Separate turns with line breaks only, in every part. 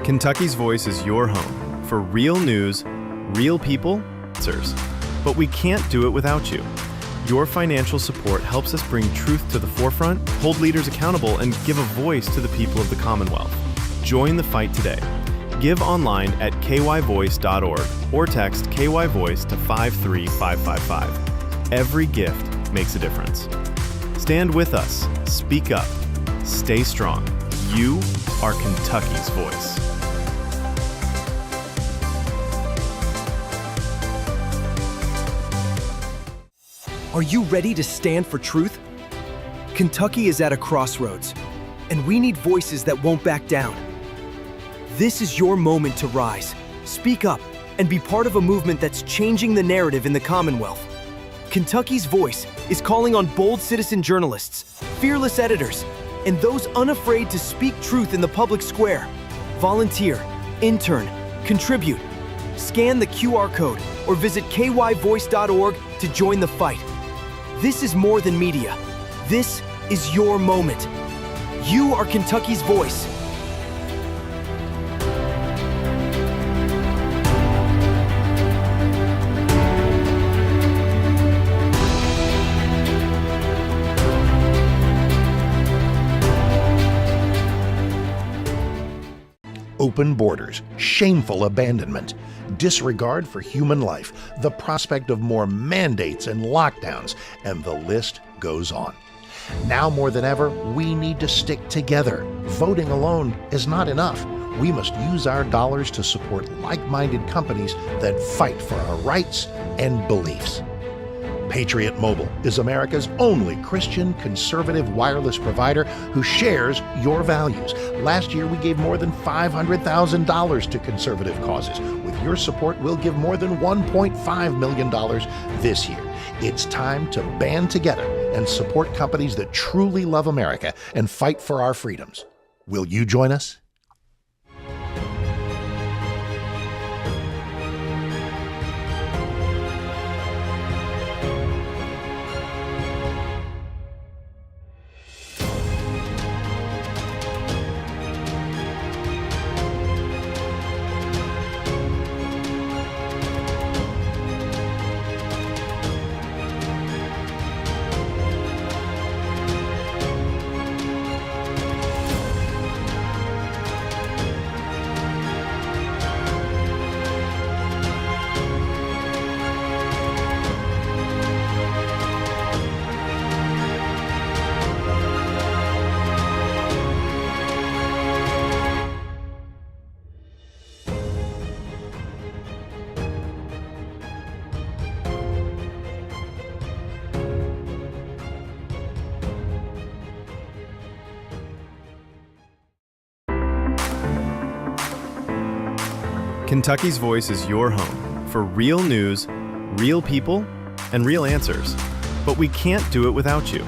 Kentucky's Voice is your home for real news, real people, answers. But we can't do it without you. Your financial support helps us bring truth to the forefront, hold leaders accountable, and give a voice to the people of the Commonwealth. Join the fight today. Give online at kyvoice.org or text KYVoice to 53555. Every gift makes a difference. Stand with us. Speak up. Stay strong. You are Kentucky's voice.
Are you ready to stand for truth? Kentucky is at a crossroads, and we need voices that won't back down. This is your moment to rise, speak up, and be part of a movement that's changing the narrative in the Commonwealth. Kentucky's Voice is calling on bold citizen journalists, fearless editors, and those unafraid to speak truth in the public square. Volunteer, intern, contribute. Scan the QR code or visit kyvoice.org to join the fight. This is more than media. This is your moment. You are Kentucky's voice.
Open borders, shameful abandonment, disregard for human life, the prospect of more mandates and lockdowns, and the list goes on. Now more than ever, we need to stick together. Voting alone is not enough. We must use our dollars to support like-minded companies that fight for our rights and beliefs. Patriot Mobile is America's only Christian conservative wireless provider who shares your values. Last year, we gave more than $500,000 to conservative causes. With your support, we'll give more than $1.5 million this year. It's time to band together and support companies that truly love America and fight for our freedoms. Will you join us?
Kentucky's Voice is your home for real news, real people, and real answers. But we can't do it without you.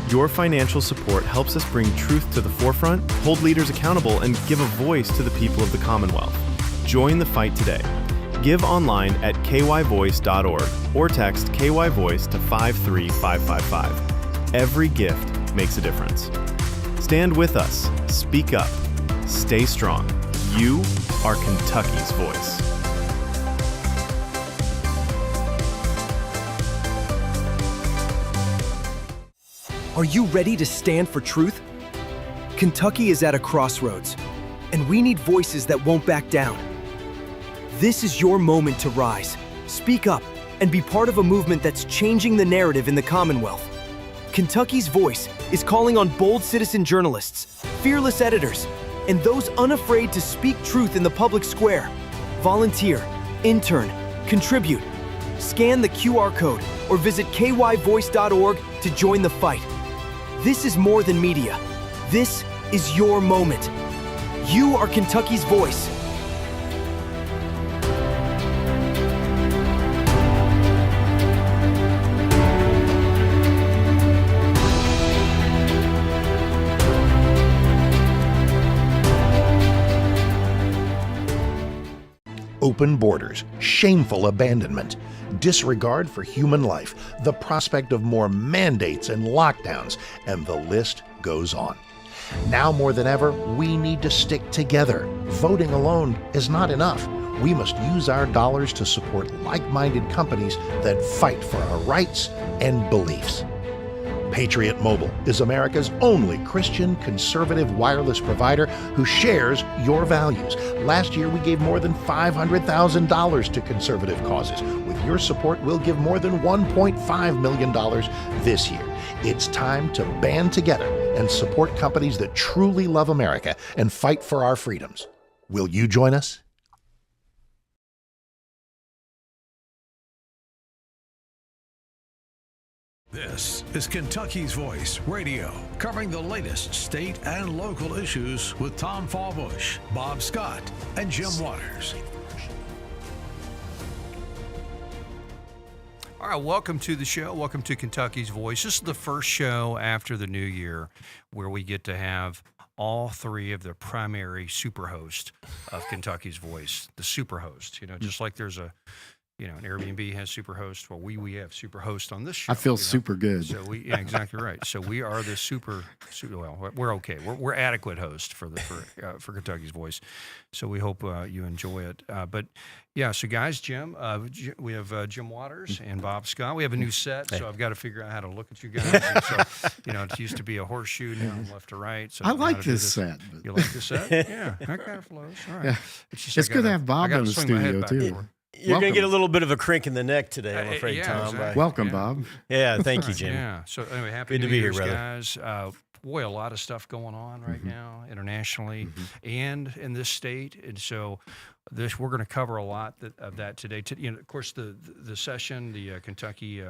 Your financial support helps us bring truth to the forefront, hold leaders accountable, and give a voice to the people of the Commonwealth. Join the fight today. Give online at kyvoice.org or text KYVoice to 53555. Every gift makes a difference. Stand with us. Speak up. Stay strong. You are Kentucky's voice.
Are you ready to stand for truth? Kentucky is at a crossroads, and we need voices that won't back down. This is your moment to rise, speak up, and be part of a movement that's changing the narrative in the Commonwealth. Kentucky's Voice is calling on bold citizen journalists, fearless editors, and those unafraid to speak truth in the public square. Volunteer, intern, contribute. Scan the QR code or visit kyvoice.org to join the fight. This is more than media. This is your moment. You are Kentucky's voice.
Open borders, shameful abandonment, disregard for human life, the prospect of more mandates and lockdowns, and the list goes on. Now more than ever, we need to stick together. Voting alone is not enough. We must use our dollars to support like-minded companies that fight for our rights and beliefs. Patriot Mobile is America's only Christian conservative wireless provider who shares your values. Last year, we gave more than $500,000 to conservative causes. With your support, we'll give more than $1.5 million this year. It's time to band together and support companies that truly love America and fight for our freedoms. Will you join us?
This is Kentucky's Voice Radio, covering the latest state and local issues with Tom Fallbush, Bob Scott, and Jim Waters.
All right, welcome to the show. Welcome to Kentucky's Voice. This is the first show after the new year where we get to have all three of the primary superhosts of Kentucky's Voice. The superhost, just like there's an Airbnb has superhost. Well, we have superhost on this show.
I feel super good.
So yeah, exactly right. So we are the well, we're okay. We're adequate host for Kentucky's Voice. So we hope you enjoy it. But yeah, so guys, Jim, we have Jim Waters and Bob Scott. We have a new set, so I've got to figure out how to look at you guys. And so, it used to be a horseshoe, now left to right. So
I like this set.
You like this set? Yeah, that kind of flows. All right.
Yeah. It's good to have Bob in the studio too.
You're going to get a little bit of a crink in the neck today, I'm afraid, Tom.
Exactly.
Welcome, Bob.
Yeah, thank you, Jim.
Yeah. So anyway, happy
Good to
New
be
Year's,
here, brother.
guys. Boy, a lot of stuff going on right now, internationally and in this state, and so we're going to cover a lot of that today. Of course, the session, the Kentucky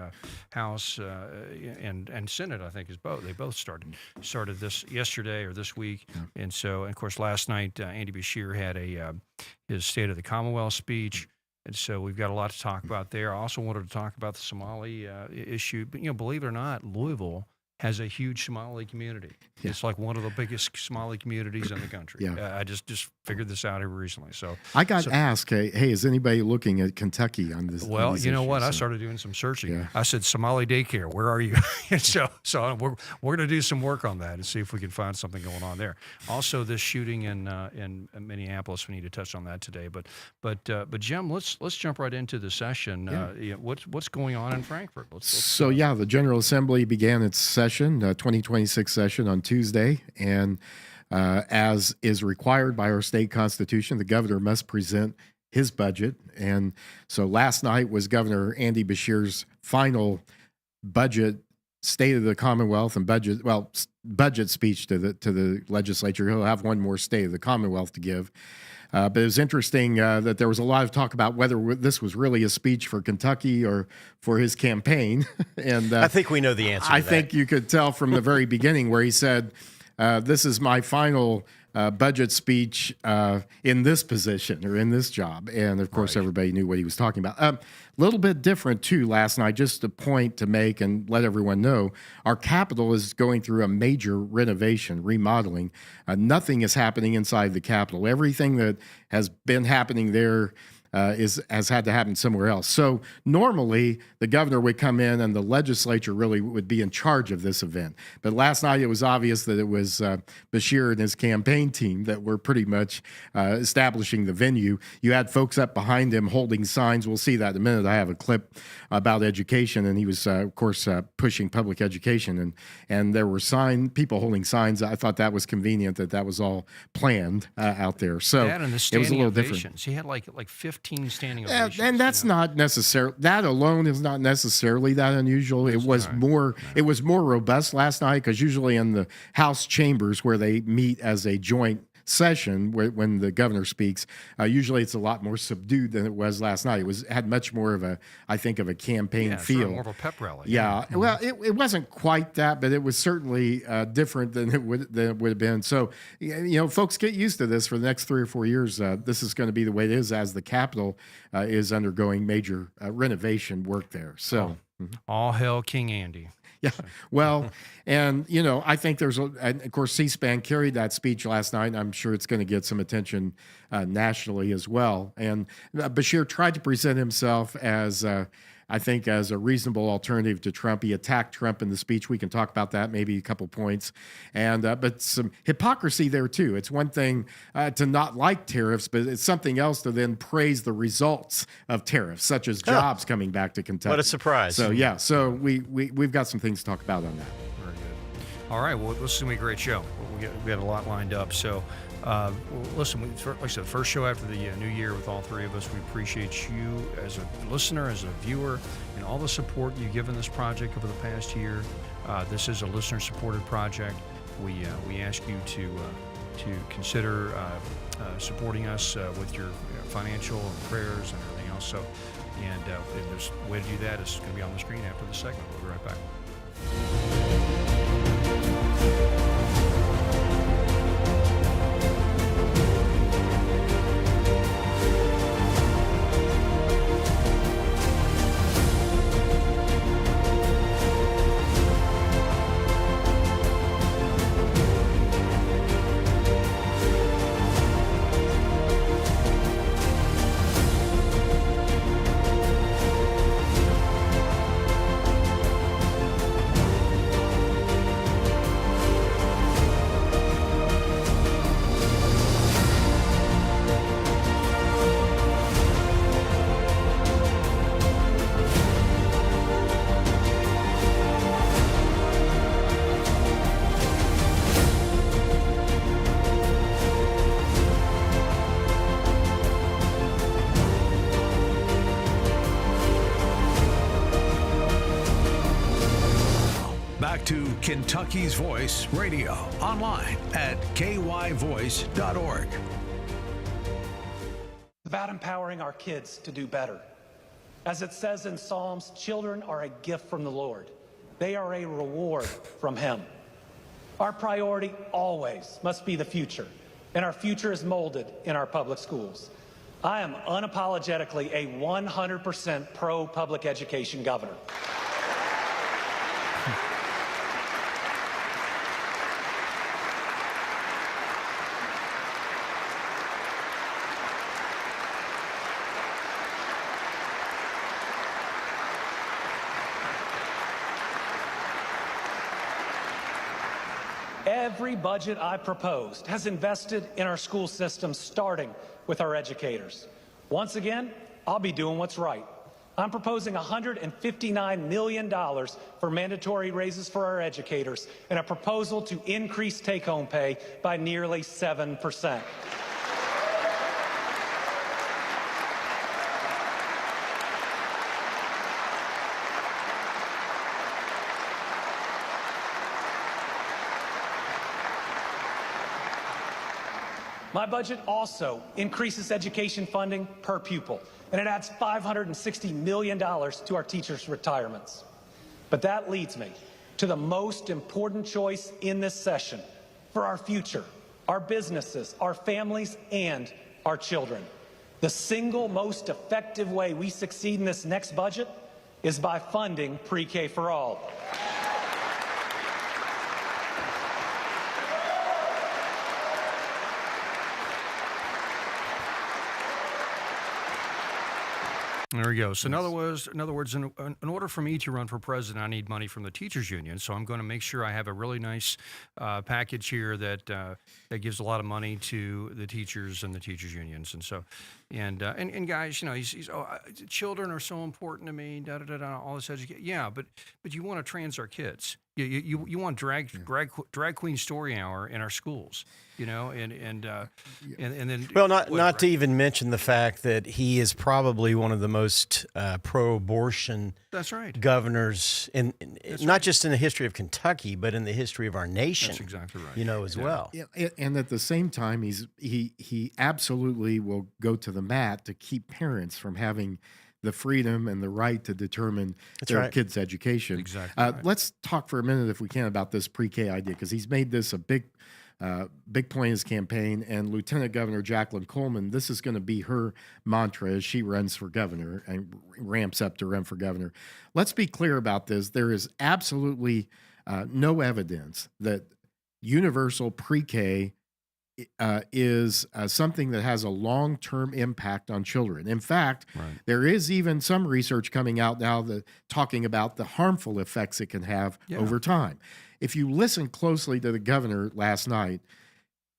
House and Senate, I think, they both started this yesterday or this week, and so, and of course, last night Andy Beshear had his State of the Commonwealth speech. And so we've got a lot to talk about there. I also wanted to talk about the Somali issue. But, believe it or not, Louisville has a huge Somali community. Yeah. It's like one of the biggest Somali communities in the country.
Yeah.
I just figured this out here recently. So
I got asked, hey, is anybody looking at Kentucky on this?
Well, you know what?
So.
I started doing some searching.
Yeah.
I said, Somali daycare, where are you? And so we're going to do some work on that and see if we can find something going on there. Also, this shooting in Minneapolis, we need to touch on that today. But Jim, let's jump right into the session. What's going on in Frankfurt?
The General Assembly began its session, 2026 session, on Tuesday, and as is required by our state constitution, the governor must present his budget. And so last night was Governor Andy Beshear's final budget, State of the Commonwealth and budget speech to the legislature. He'll have one more State of the Commonwealth to give. But it was interesting that there was a lot of talk about whether this was really a speech for Kentucky or for his campaign. And
I think we know the answer to that.
I think you could tell from the very beginning where he said, this is my final budget speech in this position or in this job. And, of course, everybody knew what he was talking about. A little bit different, too, last night, just a point to make and let everyone know. Our Capitol is going through a major renovation, remodeling. Nothing is happening inside the Capitol. Everything that has been happening there has had to happen somewhere else. So normally the governor would come in and the legislature really would be in charge of this event. But last night it was obvious that it was Beshear and his campaign team that were pretty much establishing the venue. You had folks up behind him holding signs. We'll see that in a minute. I have a clip about education, and he was, of course, pushing public education. And there were people holding signs. I thought that was convenient that was all planned out there. So
that and the
it was a little
ovations.
different.
He had like 15 standing ovations.
And that's not necessarily, that alone is not necessarily that unusual. It was more robust last night, because usually in the House chambers where they meet as a joint session when the governor speaks, usually it's a lot more subdued than it was last night. It had much more of a campaign feel.
Sort of more of a pep rally.
Yeah. Well, it wasn't quite that, but it was certainly different than it would have been. So, folks, get used to this for the next 3 or 4 years. This is going to be the way it is as the Capitol is undergoing major renovation work there. So,
all hail King Andy.
Yeah, well, and, I think and of course, C-SPAN carried that speech last night, and I'm sure it's going to get some attention nationally as well. And Beshear tried to present himself as I think, as a reasonable alternative to Trump. He attacked Trump in the speech. We can talk about that, maybe a couple points. And but some hypocrisy there, too. It's one thing to not like tariffs, but it's something else to then praise the results of tariffs, such as jobs coming back to Kentucky.
What a surprise.
So, yeah, so we've got some things to talk about on that.
Very good. All right, well, this is going to be a great show. We got a lot lined up. So, listen, like I said, first show after the new year with all three of us. We appreciate you as a listener, as a viewer, and all the support you've given this project over the past year. This is a listener-supported project. We ask you to consider supporting us with your financial and prayers and everything else. So, and there's a way to do that is going to be on the screen after the segment. We'll be right back.
Back to Kentucky's Voice Radio, online at kyvoice.org.
About empowering our kids to do better. As it says in Psalms, children are a gift from the Lord. They are a reward from Him. Our priority always must be the future, and our future is molded in our public schools. I am unapologetically a 100% pro-public education governor. Every budget I proposed has invested in our school system, starting with our educators. Once again, I'll be doing what's right. I'm proposing $159 million for mandatory raises for our educators and a proposal to increase take-home pay by nearly 7%. My budget also increases education funding per pupil, and it adds $560 million to our teachers' retirements. But that leads me to the most important choice in this session for our future, our businesses, our families, and our children. The single most effective way we succeed in this next budget is by funding pre-K for all.
There we go. So in other words, in order for me to run for president, I need money from the teachers union. So I'm going to make sure I have a really nice package here that gives a lot of money to the teachers and the teachers unions. And so, and guys, you know, he's children are so important to me. All this education. Yeah, but you want to trans our kids. You want drag queen story hour in our schools, you know, and then
not to even mention the fact that he is probably one of the most pro-abortion governors not just in the history of Kentucky, but in the history of our nation.
That's exactly right.
You know, as well.
Yeah, and at the same time, he absolutely will go to the mat to keep parents from having the freedom and the right to determine their kids' education.
Exactly.
Let's talk for a minute, if we can, about this pre-K idea, because he's made this a big point in his campaign. And Lieutenant Governor Jacqueline Coleman, this is going to be her mantra as she runs for governor and ramps up to run for governor. Let's be clear about this. There is absolutely no evidence that universal pre-K is something that has a long-term impact on children. In fact, there is even some research coming out now that talking about the harmful effects it can have over time. If you listen closely to the governor last night,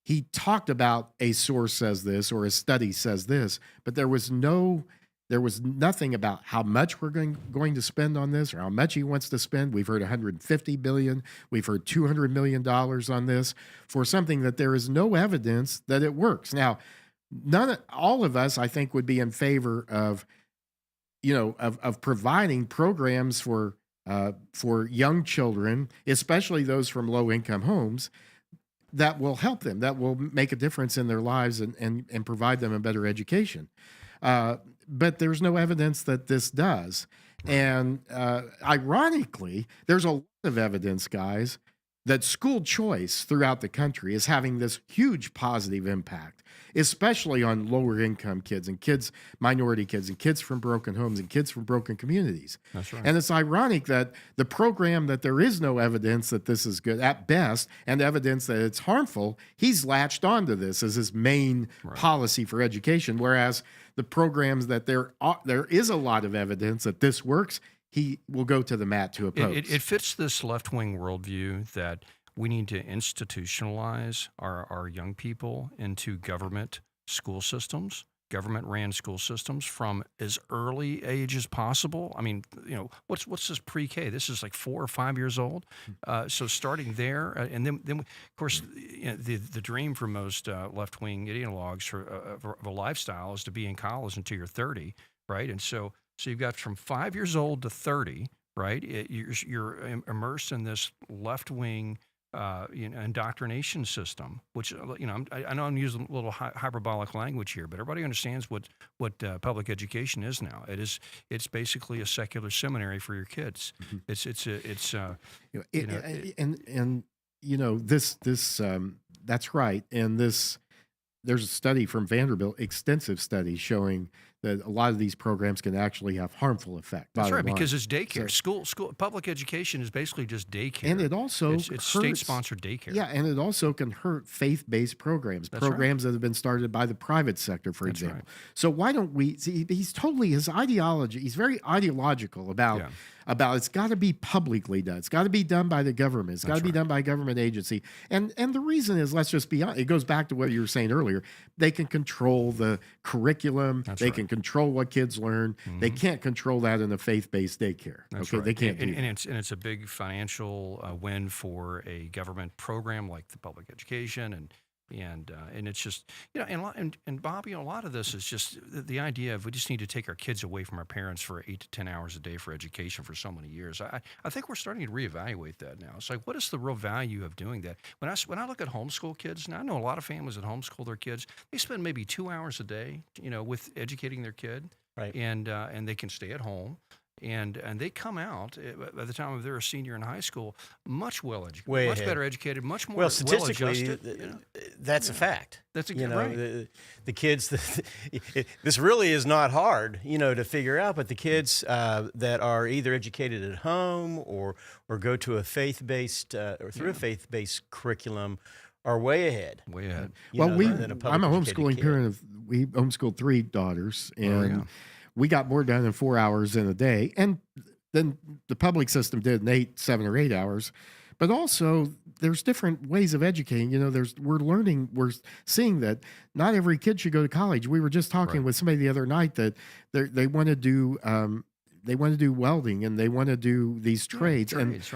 he talked about a source says this or a study says this, but there was nothing about how much we're going to spend on this or how much he wants to spend. We've heard $150 billion. We've heard $200 million on this for something that there is no evidence that it works. Now, all of us, I think, would be in favor of, of providing programs for young children, especially those from low-income homes, that will help them, that will make a difference in their lives and provide them a better education. But there's no evidence that this does. And ironically, there's a lot of evidence, guys, that school choice throughout the country is having this huge positive impact, especially on lower income kids and minority kids and kids from broken homes and kids from broken communities.
That's right.
And it's ironic that the program that there is no evidence that this is good at best and evidence that it's harmful, he's latched onto this as his main policy for education, whereas the programs that there is a lot of evidence that this works, he will go to the mat to oppose.
It fits this left-wing worldview that we need to institutionalize our young people into government school systems, government-ran school systems from as early age as possible. I mean, what's this pre-K? This is like 4 or 5 years old. So starting there, and then of course, the dream for most left-wing ideologues of a lifestyle is to be in college until you're 30, right? And so you've got from 5 years old to 30, right? You're immersed in this left-wing indoctrination system, which I know I'm using a little hyperbolic language here, but everybody understands what public education is now. It's basically a secular seminary for your kids.
That's right. And there's a study from Vanderbilt, extensive study showing that a lot of these programs can actually have harmful effects.
That's right, because it's daycare. School, public education is basically just daycare.
And it also
it's state-sponsored daycare.
Yeah, and it also can hurt faith-based programs, that have been started by the private sector, for example. Right. So why don't we see? His ideology. He's very ideological about it's got to be publicly done. It's got to be done by the government. It's got to be done by a government agency. And the reason is, let's just be honest, it goes back to what you were saying earlier. They can control the curriculum. They can control what kids learn. Mm-hmm. They can't control that in a faith-based daycare. They can't do that.
And it's a big financial win for a government program like the public education and it's just and Bob, a lot of this is just the idea of we just need to take our kids away from our parents for 8 to 10 hours a day for education for so many years. I think we're starting to reevaluate that now. It's like, what is the real value of doing that? When I look at homeschool kids, now I know a lot of families that homeschool their kids. They spend maybe 2 hours a day, with educating their kid,
right?
And they can stay at home. And they come out by the time they're a senior in high school much well-educated, much better educated, much more
statistically, that's a fact.
That's right.
The kids. This really is not hard, to figure out. But the kids that are either educated at home or go to a faith-based or through a faith-based curriculum are way ahead.
Way ahead.
I'm a homeschooling parent. We homeschooled 3 daughters, and we got more done in 4 hours in a day. And then the public system did in 7 or 8 hours. But also, there's different ways of educating. We're seeing that not every kid should go to college. We were just talking with somebody the other night that they want to do welding and they want to do these trades.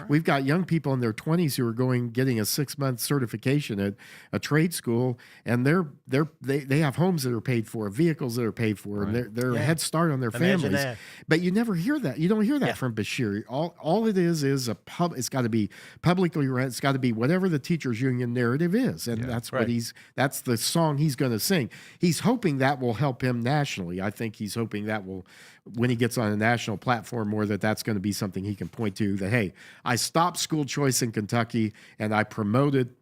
We've got young people in their 20s who are getting a 6-month certification at a trade school, and they have homes that are paid for, vehicles that are paid for, and they're a head start on their families. That. But you never hear that. You don't hear that from Bashir. All it is it's got to be publicly read. It's got to be whatever the teachers union narrative is, and that's what that's the song he's going to sing. He's hoping that will help him nationally. I think he's hoping that will, when he gets on a national platform more, that's going to be something he can point to, that, hey, I stopped school choice in Kentucky and I promoted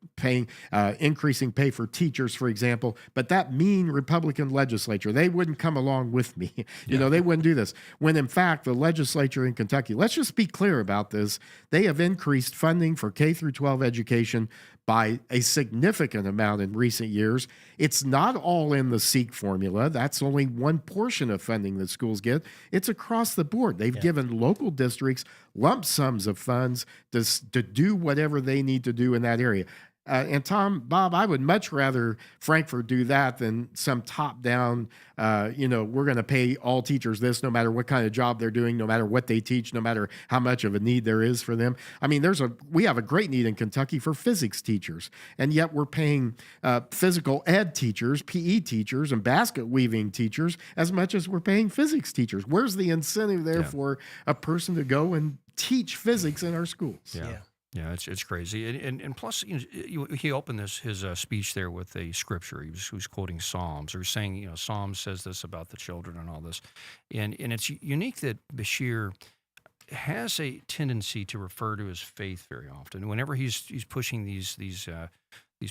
increasing pay for teachers, for example, but that mean Republican legislature, they wouldn't come along with me. They wouldn't do this. When in fact, the legislature in Kentucky, let's just be clear about this, they have increased funding for K through 12 education by a significant amount in recent years. It's not all in the SEEK formula. That's only one portion of funding that schools get. It's across the board. They've given local districts lump sums of funds to do whatever they need to do in that area. And Tom, Bob, I would much rather Frankfurt do that than some top-down, we're going to pay all teachers this no matter what kind of job they're doing, no matter what they teach, no matter how much of a need there is for them. I mean, we have a great need in Kentucky for physics teachers, and yet we're paying physical ed teachers, PE teachers, and basket weaving teachers as much as we're paying physics teachers. Where's the incentive there for a person to go and teach physics in our schools?
Yeah, it's crazy, and plus, he opened his speech there with a scripture. He was quoting Psalms, or saying, Psalms says this about the children and all this, and it's unique that Beshear has a tendency to refer to his faith very often. Whenever he's pushing these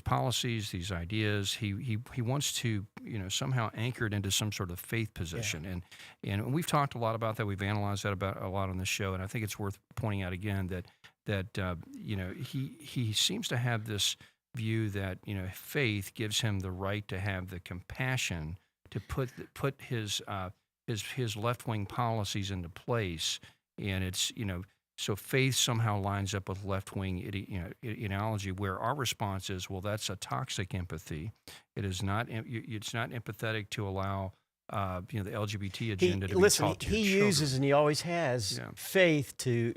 policies, these ideas, he wants to somehow anchor it into some sort of faith position, and we've talked a lot about that. We've analyzed that about a lot on the show, and I think it's worth pointing out again that he seems to have this view that faith gives him the right to have the compassion to put his left-wing policies into place, and it's so faith somehow lines up with left-wing ideology, where our response is, well, that's a toxic empathy. It's not empathetic to allow the LGBT agenda to be taught to your
he
children.
uses, and he always has, faith to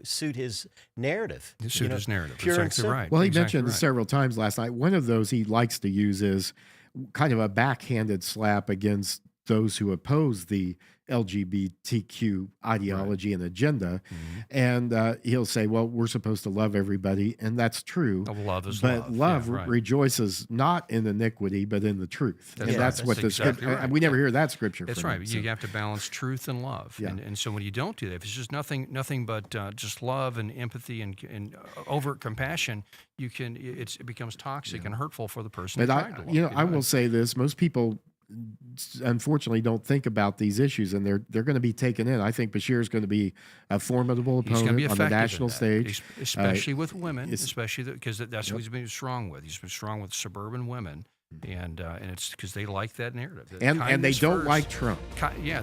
suit his narrative.
His narrative.
Pure and
Exactly
simple.
right.
Well, he
Exactly
mentioned
right.
several times last night. One of those he likes to use is kind of a backhanded slap against those who oppose the LGBTQ ideology and agenda. And he'll say, well, we're supposed to love everybody. And that's true.
Love is
but
love. Yeah, right.
rejoices not in iniquity, but in the truth.
That's
and
right.
that's what
That's
the
exactly
scripture,
right.
we never hear that scripture
That's
from
right.
him, so.
You have to balance truth and love.
Yeah.
And so when you don't do that, if it's just nothing but just love and empathy and overt compassion, it becomes toxic and hurtful for the person.
But
trying to love.
I will say this: most people, unfortunately, don't think about these issues, and they're going to be taken in. I think Beshear is going to be a formidable
He's going to be
opponent on the
effective
national
in that,
stage,
especially with women,
it's-
especially because that's what he's been strong with. He's been strong with suburban women, and it's because they like that narrative. that
and they
kindness
don't
first.
like Trump.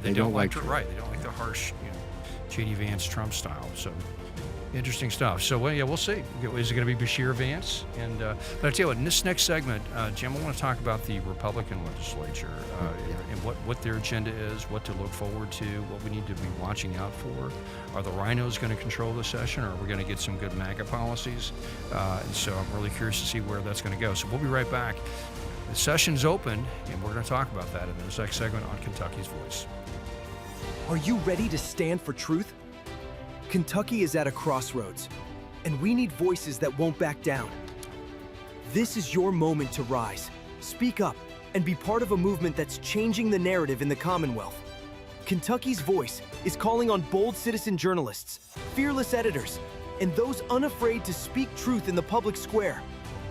They don't like Trump. Right. They don't like the harsh, J.D. Vance Trump style. So interesting stuff. So we'll see. Is it going to be Beshear Vance? And but I tell you what, in this next segment, Jim, I want to talk about the Republican legislature and what their agenda is, what to look forward to, what we need to be watching out for. Are the rhinos going to control the session, or are we going to get some good MAGA policies? And so I'm really curious to see where that's going to go. So we'll be right back. The session's open, and we're going to talk about that in this next segment on Kentucky's Voice.
Are you ready to stand for truth? Kentucky is at a crossroads, and we need voices that won't back down. This is your moment to rise, speak up, and be part of a movement that's changing the narrative in the Commonwealth. Kentucky's Voice is calling on bold citizen journalists, fearless editors, and those unafraid to speak truth in the public square.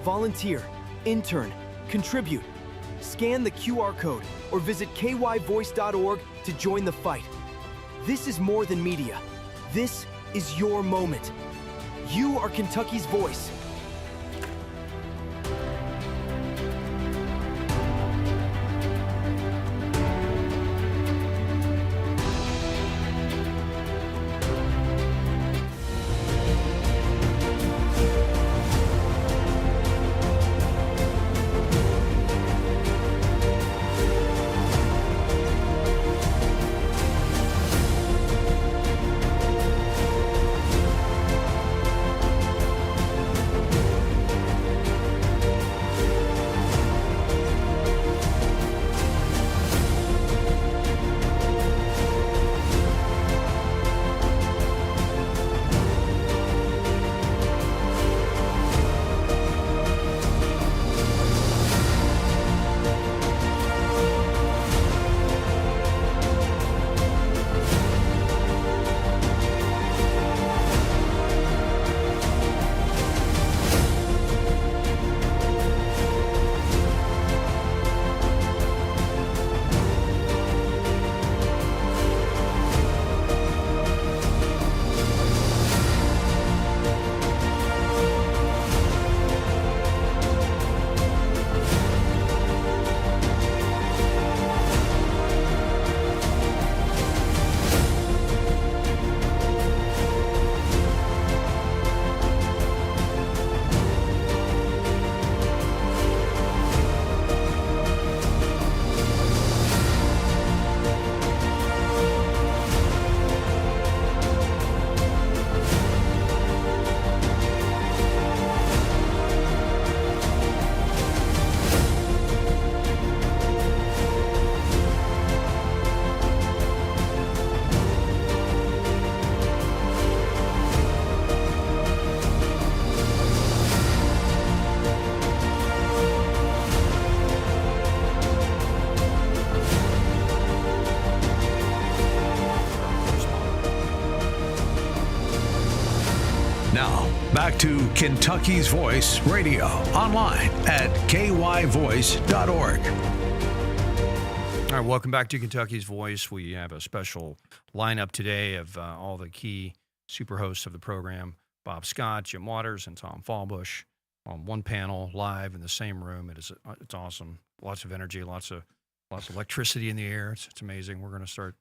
Volunteer, intern, contribute. Scan the QR code or visit kyvoice.org to join the fight. This is more than media. This is your moment. You are Kentucky's voice.
Now, back to Kentucky's Voice Radio, online at kyvoice.org.
All right, welcome back to Kentucky's Voice. We have a special lineup today of all the key super hosts of the program, Bob Scott, Jim Waters, and Tom Fallbush, on one panel live in the same room. It's awesome. Lots of energy, lots of electricity in the air. It's amazing. We're going to start,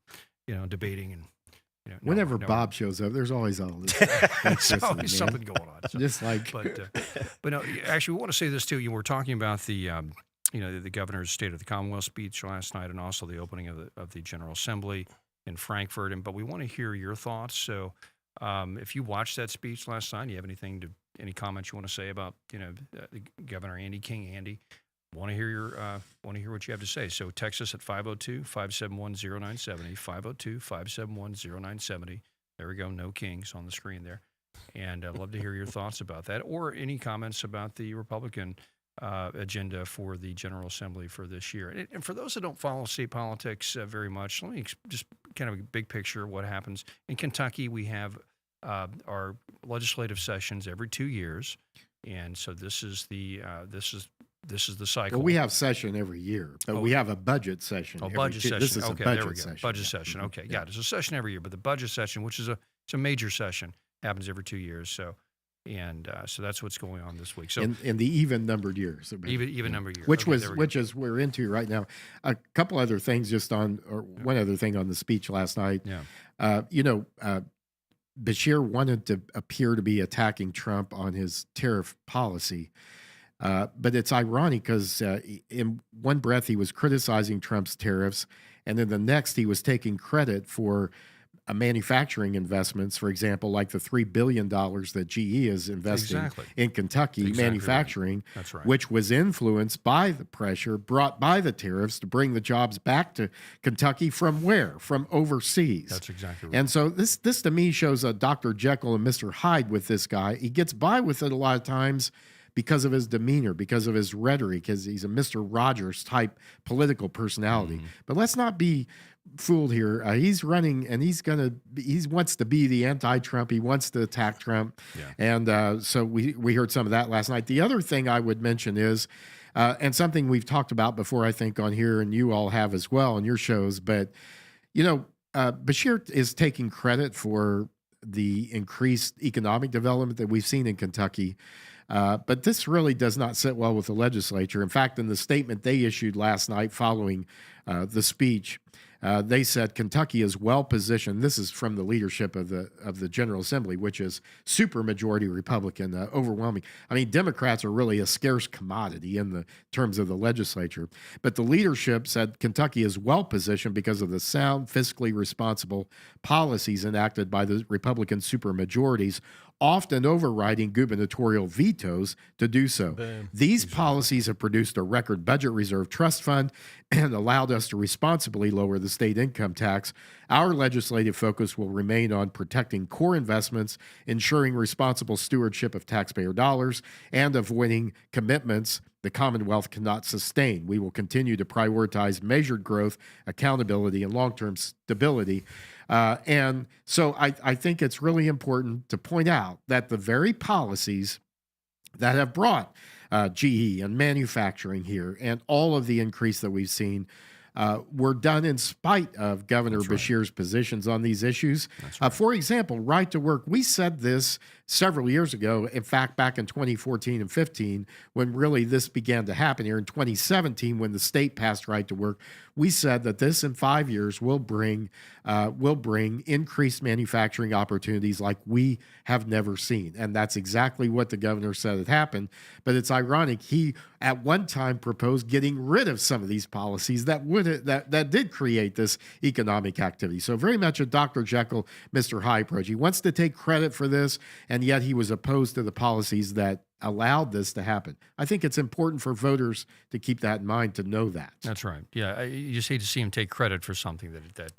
debating and.
Whenever Bob shows up, there's always all this.
There's always something going on. So,
Just like,
but no, actually, we want to say this too. You were talking about the, the governor's State of the Commonwealth speech last night, and also the opening of the General Assembly in Frankfurt. But we want to hear your thoughts. So, if you watched that speech last night, you have any comments you want to say about Governor Andy? Want to hear what you have to say. So text us at 502-571-0970, 502-571-0970. There we go. No Kings on the screen there. And I'd love to hear your thoughts about that, or any comments about the Republican agenda for the General Assembly for this year. And for those that don't follow state politics very much, let me just kind of a big picture of what happens. In Kentucky, we have our legislative sessions every 2 years. And so this is the cycle.
Well, we have session every year, but we have a budget session.
Budget session.
This is
okay,
a budget
there we go.
session.
Budget session. Okay, got it. It's a session every year, but the budget session, which is it's a major session, happens every 2 years. So that's what's going on this week. So
in the even numbered years,
even numbered years,
which is we're into right now. A couple other things, one other thing on the speech last night.
Yeah.
Bashir wanted to appear to be attacking Trump on his tariff policy. But it's ironic because in one breath he was criticizing Trump's tariffs, and then the next he was taking credit for manufacturing investments, for example, like the $3 billion that GE is investing in Kentucky manufacturing,
right. That's right.
Which was influenced by the pressure brought by the tariffs to bring the jobs back to Kentucky from where? From overseas.
That's exactly right.
And so this to me shows a Dr. Jekyll and Mr. Hyde with this guy. He gets by with it a lot of times because of his demeanor, because of his rhetoric, because he's a Mr. Rogers type political personality.
Mm-hmm.
But let's not be fooled here. He's running, and he wants to be the anti-Trump. He wants to attack Trump.
Yeah.
And so we heard some of that last night. The other thing I would mention is, and something we've talked about before, I think, on here, and you all have as well on your shows, but, Bashir is taking credit for the increased economic development that we've seen in Kentucky. But this really does not sit well with the legislature. In fact, in the statement they issued last night following the speech, they said Kentucky is well positioned. This is from the leadership of the General Assembly, which is supermajority Republican, overwhelming. I mean, Democrats are really a scarce commodity in the terms of the legislature. But the leadership said Kentucky is well positioned because of the sound, fiscally responsible policies enacted by the Republican supermajorities, often overriding gubernatorial vetoes to do so.
Boom.
These policies have produced a record budget reserve trust fund and allowed us to responsibly lower the state income tax. Our legislative focus will remain on protecting core investments, ensuring responsible stewardship of taxpayer dollars, and avoiding commitments the Commonwealth cannot sustain. We will continue to prioritize measured growth, accountability, and long-term stability. And so I think it's really important to point out that the very policies that have brought GE and manufacturing here and all of the increase that we've seen were done in spite of Governor Bashir's positions on these issues. For example, right to work. We said this several years ago, in fact, back in 2014 and 15, when really this began to happen here in 2017, when the state passed right to work. We said that this in 5 years will bring increased manufacturing opportunities like we have never seen. And that's exactly what the governor said had happened. But it's ironic. He at one time proposed getting rid of some of these policies that did create this economic activity. So very much a Dr. Jekyll, Mr. Hyde approach. He wants to take credit for this, and yet he was opposed to the policies that allowed this to happen. I think it's important for voters to keep that in mind, to know that.
That's right. Yeah, you just hate to see him take credit for something that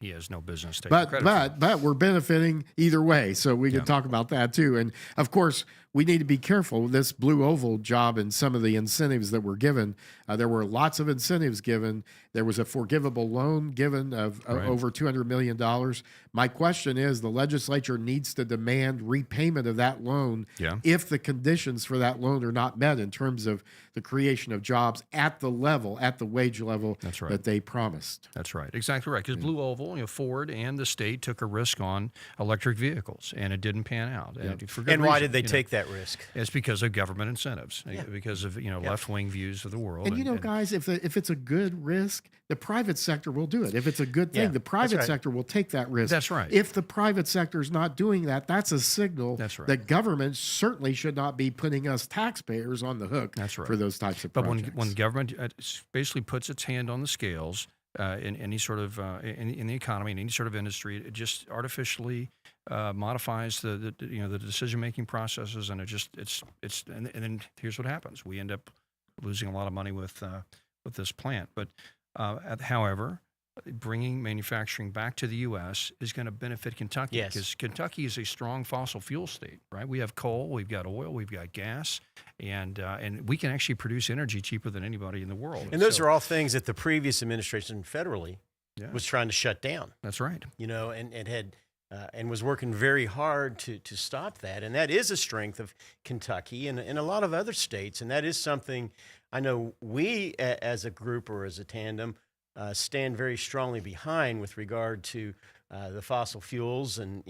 he has no business taking credit for.
But we're benefiting either way, so we can talk about that too. And of course, we need to be careful. This Blue Oval job and some of the incentives that were given, there were lots of incentives given. There was a forgivable loan given of over $200 million. My question is, the legislature needs to demand repayment of that loan if the conditions for that loan are not met in terms of the creation of jobs at the wage level that they promised.
That's right. Exactly right. Because Blue Oval, Ford and the state took a risk on electric vehicles, and it didn't pan out.
And why did they take that risk?
It's because of government incentives, because of left-wing views of the world.
And guys, if it's a good risk, the private sector will do it. If it's a good thing, the private sector will take that risk.
That's right.
If the private sector is not doing that, that's a signal that government certainly should not be putting us taxpayers on the hook for those types of projects.
But when government basically puts its hand on the scales in any sort of in the economy, in any sort of industry, it just artificially modifies the decision-making processes, and and then here's what happens: we end up losing a lot of money with this plant. But however, bringing manufacturing back to the U.S. is going to benefit Kentucky because Kentucky is a strong fossil fuel state, right? We have coal, we've got oil, we've got gas, and we can actually produce energy cheaper than anybody in the world.
And those are all things that the previous administration federally was trying to shut down.
That's right.
And had and was working very hard to stop that. And that is a strength of Kentucky and a lot of other states. And that is something I know we as a group or as a tandem stand very strongly behind with regard to the fossil fuels, and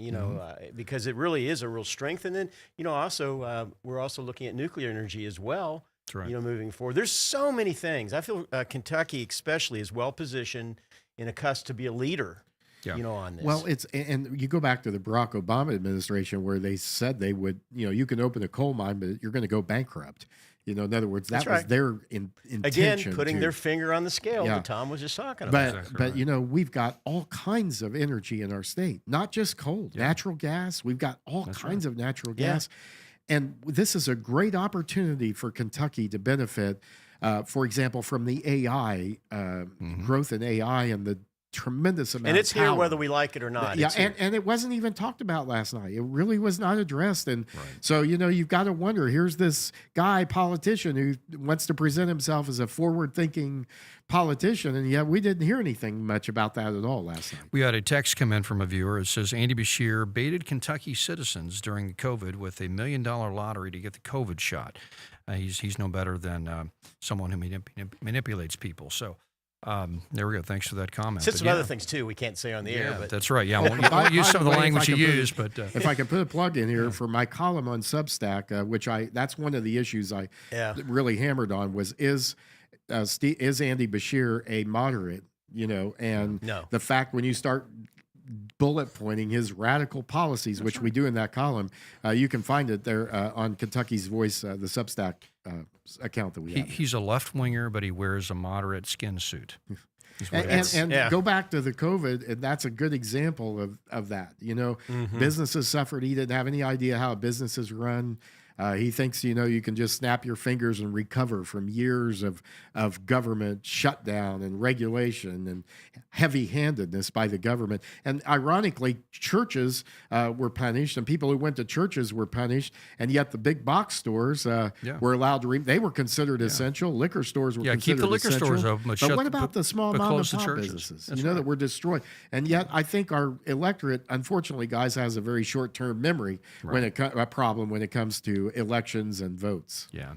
because it really is a real strength. And then also we're also looking at nuclear energy as well.
That's right.
Moving forward, there's so many things. I feel Kentucky especially is well positioned and a cusp to be a leader. On this.
Well, and you go back to the Barack Obama administration where they said they would, you can open a coal mine, but you're going to go bankrupt. In other words, that was their intention.
Again, putting their finger on the scale that Tom was just talking about.
But we've got all kinds of energy in our state, not just coal, natural gas. We've got all kinds of natural gas. And this is a great opportunity for Kentucky to benefit, for example, from the AI, growth in AI and the tremendous amount
and it's
of power.
Here whether we like it or not.
And it wasn't even talked about last night. It really was not addressed. And so, you've got to wonder, here's this guy, politician, who wants to present himself as a forward-thinking politician, and yet we didn't hear anything much about that at all last night.
We had a text come in from a viewer. It says, Andy Beshear baited Kentucky citizens during COVID with $1 million lottery to get the COVID shot. He's no better than someone who manipulates people. So there we go. Thanks for that comment.
Said some other things too we can't say on the air. But
that's right. Yeah, I won't use some of the language you use. But
if I can put a plug in here for my column on Substack, which that's one of the issues I really hammered on is Andy Beshear a moderate? And the fact when you start bullet pointing his radical policies, which we do in that column, you can find it there on Kentucky's Voice, the Substack account that we have.
He's a left winger, but he wears a moderate skin suit.
And go back to the COVID, and that's a good example of that. Businesses suffered. He didn't have any idea how businesses run. He thinks, you can just snap your fingers and recover from years of government shutdown and regulation and heavy-handedness by the government. And ironically, churches were punished, and people who went to churches were punished, and yet the big box stores were allowed to they were considered essential. Liquor stores were considered
keep the liquor
essential.
stores open.
But what about the small mom-and-pop businesses, that were destroyed? And yet I think our electorate, unfortunately, guys, has a very short-term memory when a problem when it comes to elections and votes.
Yeah,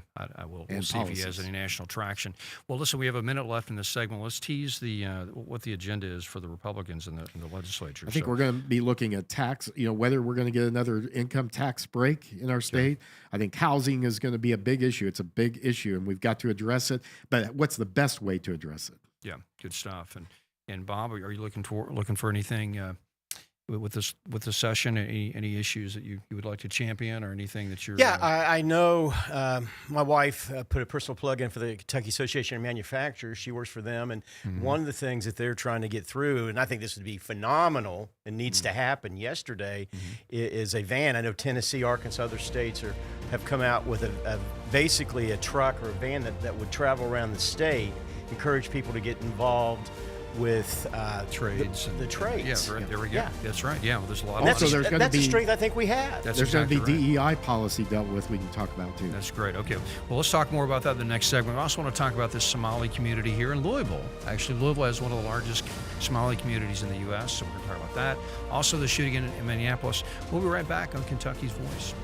we'll see if he has any national traction. Well, listen, we have a minute left in this segment. Let's tease what the agenda is for the Republicans in the legislature.
I think we're going to be looking at tax, whether we're going to get another income tax break in our state. I think housing is going to be a big issue. It's a big issue, and we've got to address it. But what's the best way to address it?
Yeah, good stuff. And Bob, are you looking for anything with the session? Any issues that you would like to champion, or anything that you're?
Yeah, I know my wife put a personal plug in for the Kentucky Association of Manufacturers. She works for them, and one of the things that they're trying to get through, and I think this would be phenomenal and needs to happen yesterday, is a van. I know Tennessee, Arkansas, other states have come out with basically a truck or a van that would travel around the state, encourage people to get involved with
trades.
The trades.
Yeah, right, there we go.
Yeah.
That's right. Yeah, well, there's a lot
That's,
of.
that's a strength I think we have.
That's
There's going to
exactly
be
right.
DEI policy dealt with. We can talk about too.
That's great. Okay. Well, let's talk more about that in the next segment. I also want to talk about this Somali community here in Louisville. Actually, Louisville has one of the largest Somali communities in the U.S., so we're going to talk about that. Also, the shooting in Minneapolis. We'll be right back on Kentucky's Voice.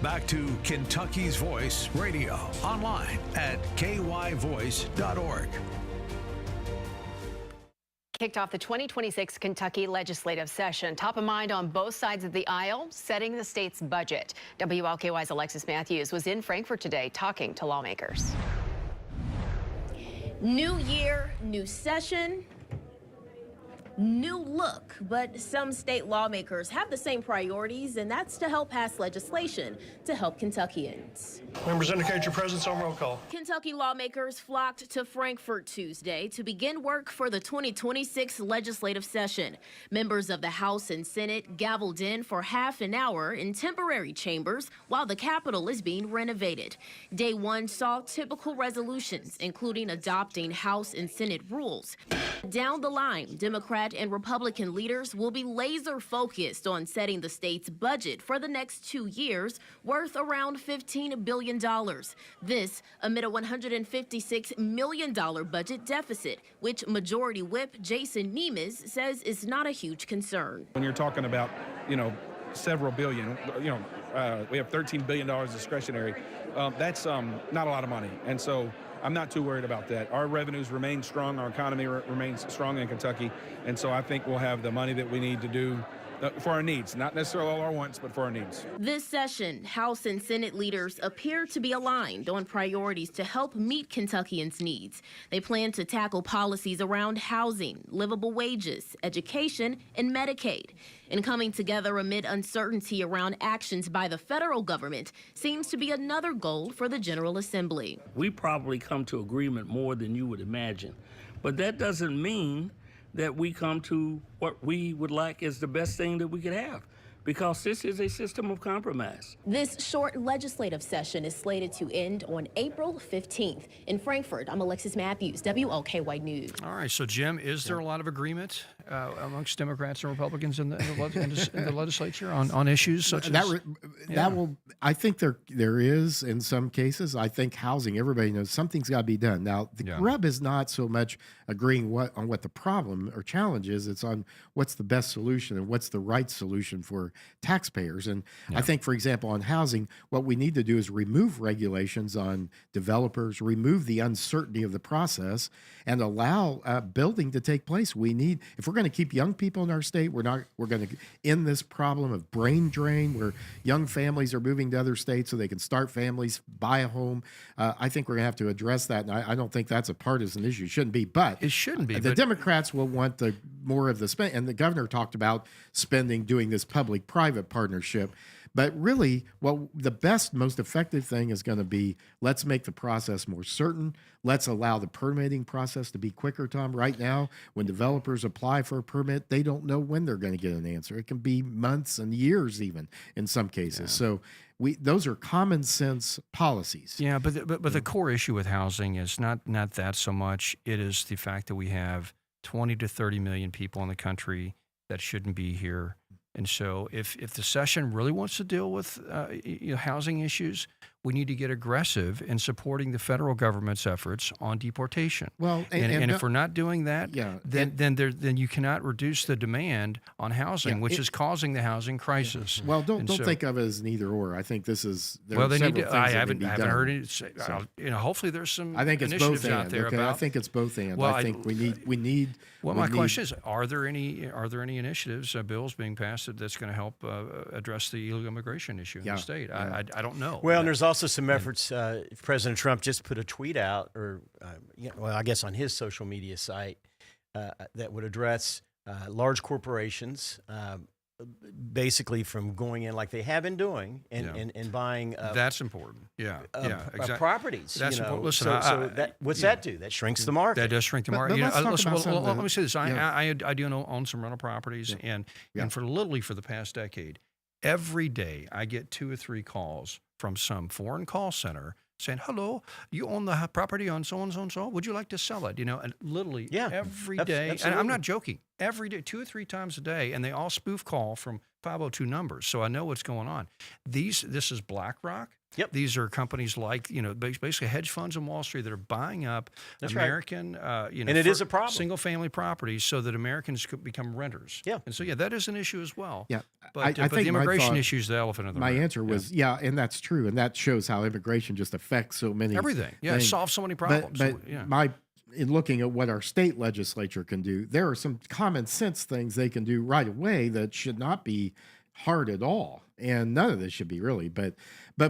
Back to Kentucky's Voice Radio, online at kyvoice.org.
Kicked off the 2026 Kentucky legislative session. Top of mind on both sides of the aisle, setting the state's budget. WLKY's Alexis Matthews was in Frankfort today talking to lawmakers.
New year, new session, new look, but some state lawmakers have the same priorities, and that's to help pass legislation to help Kentuckians.
Members indicate your presence on roll call.
Kentucky lawmakers flocked to Frankfort Tuesday to begin work for the 2026 legislative session. Members of the House and Senate gavelled in for half an hour in temporary chambers while the Capitol is being renovated. Day one saw typical resolutions, including adopting House and Senate rules. Down the line, Democrat and Republican leaders will be laser focused on setting the state's budget for the next 2 years, worth around $15 billion. This amid a $156 million budget deficit, which Majority Whip Jason Nemeth says is not a huge concern.
When you're talking about, several billion, we have $13 billion discretionary. That's not a lot of money. And so I'm not too worried about that. Our revenues remain strong. Our economy remains strong in Kentucky. And so I think we'll have the money that we need to do for our needs, not necessarily all our wants, but for our needs.
This session, House and Senate leaders appear to be aligned on priorities to help meet Kentuckians' needs. They plan to tackle policies around housing, livable wages, education, and Medicaid. And coming together amid uncertainty around actions by the federal government seems to be another goal for the General Assembly.
We probably come to agreement more than you would imagine, but that doesn't mean that we come to what we would like as the best thing that we could have. because this is a system of compromise.
This short legislative session is slated to end on April 15th. In Frankfurt, I'm Alexis Matthews, WLKY News.
All right, so Jim, is there a lot of agreement amongst Democrats and Republicans in the legislature on issues such as
that will? I think there is in some cases. I think housing. Everybody knows something's got to be done. Now the rub is not so much agreeing on what the problem or challenge is. It's on what's the best solution and what's the right solution for taxpayers. And I think, for example, on housing, what we need to do is remove regulations on developers, remove the uncertainty of the process, and allow building to take place. We need, if we're going to keep young people in our state, we're going to end this problem of brain drain where young families are moving to other states so they can start families, buy a home. I think we're going to have to address that. And I don't think that's a partisan issue. It shouldn't be, but
it shouldn't be.
The Democrats will want more of the spend, and the governor talked about spending, doing this public-private partnership. But really, the best, most effective thing is going to be, let's make the process more certain. Let's allow the permitting process to be quicker, Tom. Right now, when developers apply for a permit, they don't know when they're going to get an answer. It can be months and years even in some cases. So those are common sense policies.
Yeah, but the core issue with housing is not that so much. It is the fact that we have 20 to 30 million people in the country that shouldn't be here. And so if the session really wants to deal with housing issues, we need to get aggressive in supporting the federal government's efforts on deportation.
Well,
and if we're not doing that, then you cannot reduce the demand on housing, which is causing the housing crisis.
Well, don't think of it as an either or. I think this is
they need to. I haven't heard it. Hopefully, there's some.
I think it's
initiatives
both
out there about.
I think it's both and.
Well,
I think we need.
Well, my question is: Are there any initiatives, bills being passed that's going to help address the illegal immigration issue in the state? I don't know.
Well, and there's also some efforts. President Trump just put a tweet out, or I guess on his social media site, that would address large corporations. Basically, from going in like they have been doing and buying.
That's important. Exactly.
Properties.
That's important. Listen,
what's that do? That shrinks the market.
That does shrink the market. Let me say this. I do own some rental properties, and literally for the past decade, every day I get 2 or 3 calls from some foreign call center saying, "Hello, you own the property on so and so and so. Would you like to sell it?" And literally every day, and I'm not joking, every day, 2 or 3 times a day, and they all spoof call from 502 numbers. So I know what's going on. This is BlackRock.
Yep.
These are companies like, basically hedge funds on Wall Street that are buying up American,
and it is a problem.
Single family properties so that Americans could become renters.
Yeah.
And so, that is an issue as well.
Yeah.
But,
I
but
think
the immigration issue is the elephant in the room.
My answer was, and that's true. And that shows how immigration just affects so many.
Everything. Yeah. It solves so many problems.
In looking at what our state legislature can do, there are some common sense things they can do right away that should not be hard at all. And none of this should be really, but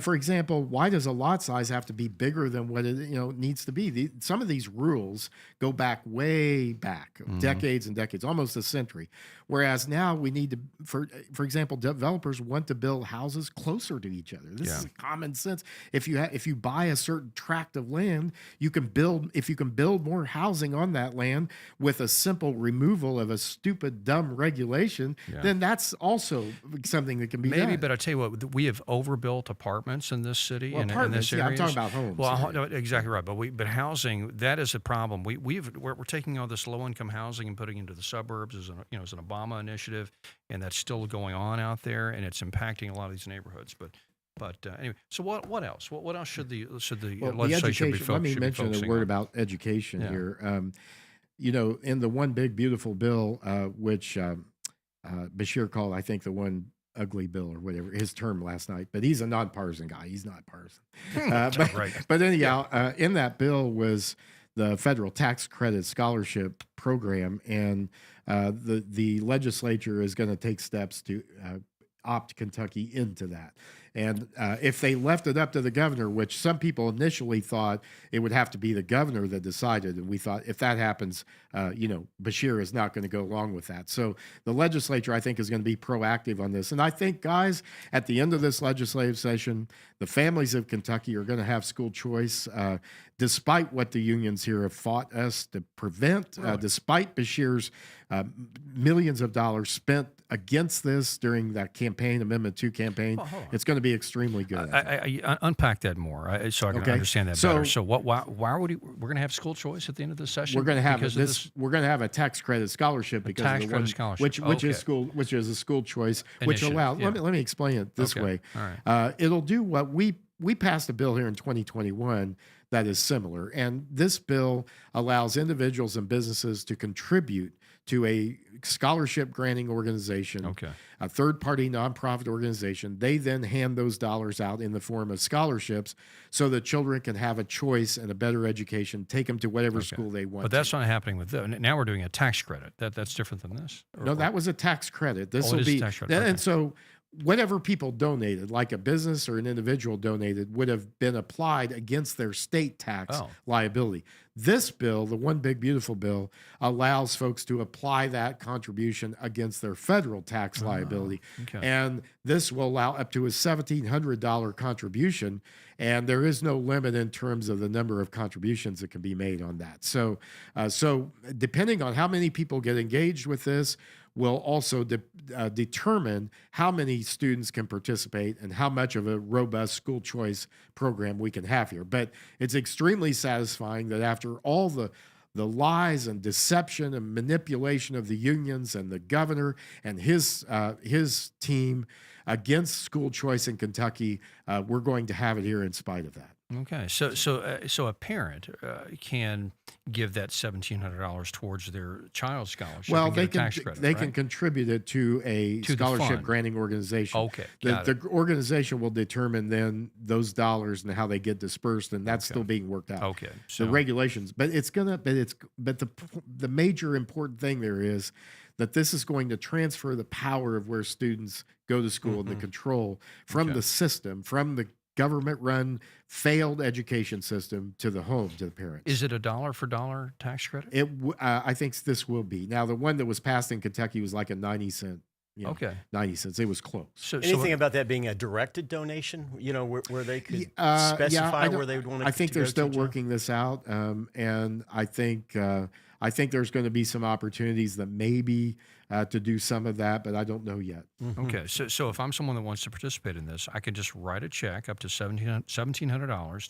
for example, why does a lot size have to be bigger than what it needs to be? Some of these rules go way back, decades and decades, almost a century. Whereas now we need to, for example, developers want to build houses closer to each other. This is common sense. If you buy a certain tract of land, you can build more housing on that land with a simple removal of a stupid, dumb regulation. Then that's also something that can be done.
But I tell you what, we have overbuilt apartments in this city and in this area.
I'm talking about homes.
Well, no, exactly right. But housing, that is a problem. We're taking all this low income housing and putting it into the suburbs as an Obama initiative, and that's still going on out there, and it's impacting a lot of these neighborhoods. But anyway, so what else? What else should the legislature be focusing on?
Let me mention a word about education here. In the one big beautiful bill, which Bashir called, I think, the one ugly bill or whatever, his term last night, but he's a nonpartisan guy. He's not partisan. But anyhow, in that bill was the federal tax credit scholarship program, and the legislature is going to take steps to opt Kentucky into that. And if they left it up to the governor, which some people initially thought it would have to be the governor that decided, and we thought if that happens, Bashir is not going to go along with that. So the legislature, I think, is going to be proactive on this. And I think, guys, at the end of this legislative session, the families of Kentucky are going to have school choice, despite what the unions here have fought us to prevent, despite Bashir's millions of dollars spent against this during that campaign, Amendment 2 campaign, it's going to be extremely good.
I unpack that more so I can understand that better. So why would we're going to have school choice at the end of the session?
We're going to have We're going to have a tax credit scholarship because of the one,
scholarship.
which is a school choice, which allows. Let me explain it this way.
All right.
It'll do what we passed a bill here in 2021 that is similar, and this bill allows individuals and businesses to contribute to a scholarship granting organization, a third-party nonprofit organization. They then hand those dollars out in the form of scholarships so that children can have a choice and a better education, take them to whatever school they want.
But that's not happening with this. Now we're doing a tax credit. That's different than this?
No, that was a tax credit. This will be, tax credit. And so whatever people donated, like a business or an individual donated, would have been applied against their state tax liability. This bill, the One Big Beautiful Bill, allows folks to apply that contribution against their federal tax liability. And this will allow up to a $1,700 contribution, and there is no limit in terms of the number of contributions that can be made on that. So, depending on how many people get engaged with this, will also determine how many students can participate and how much of a robust school choice program we can have here. But it's extremely satisfying that after all the lies and deception and manipulation of the unions and the governor and his team against school choice in Kentucky, we're going to have it here in spite of that.
Okay, so a parent can give that $1,700 towards their child's scholarship.
Well,
and get a tax credit,
they can contribute it to a scholarship granting organization.
Okay,
the organization will determine then those dollars and how they get dispersed, and that's still being worked out.
Okay,
so the regulations, but the major important thing there is that this is going to transfer the power of where students go to school and the control from the system, from the government-run failed education system to the home, to the parents.
Is it a dollar for dollar tax credit?
I think this will be. Now, the one that was passed in Kentucky was like a 90-cent. 90 cents. It was close.
Anything about that being a directed donation? Where they could specify where they would want to.
I think they're still working this out, and I think there's going to be some opportunities that maybe to do some of that, but I don't know yet.
Okay, so if I'm someone that wants to participate in this, I can just write a check up to $1,700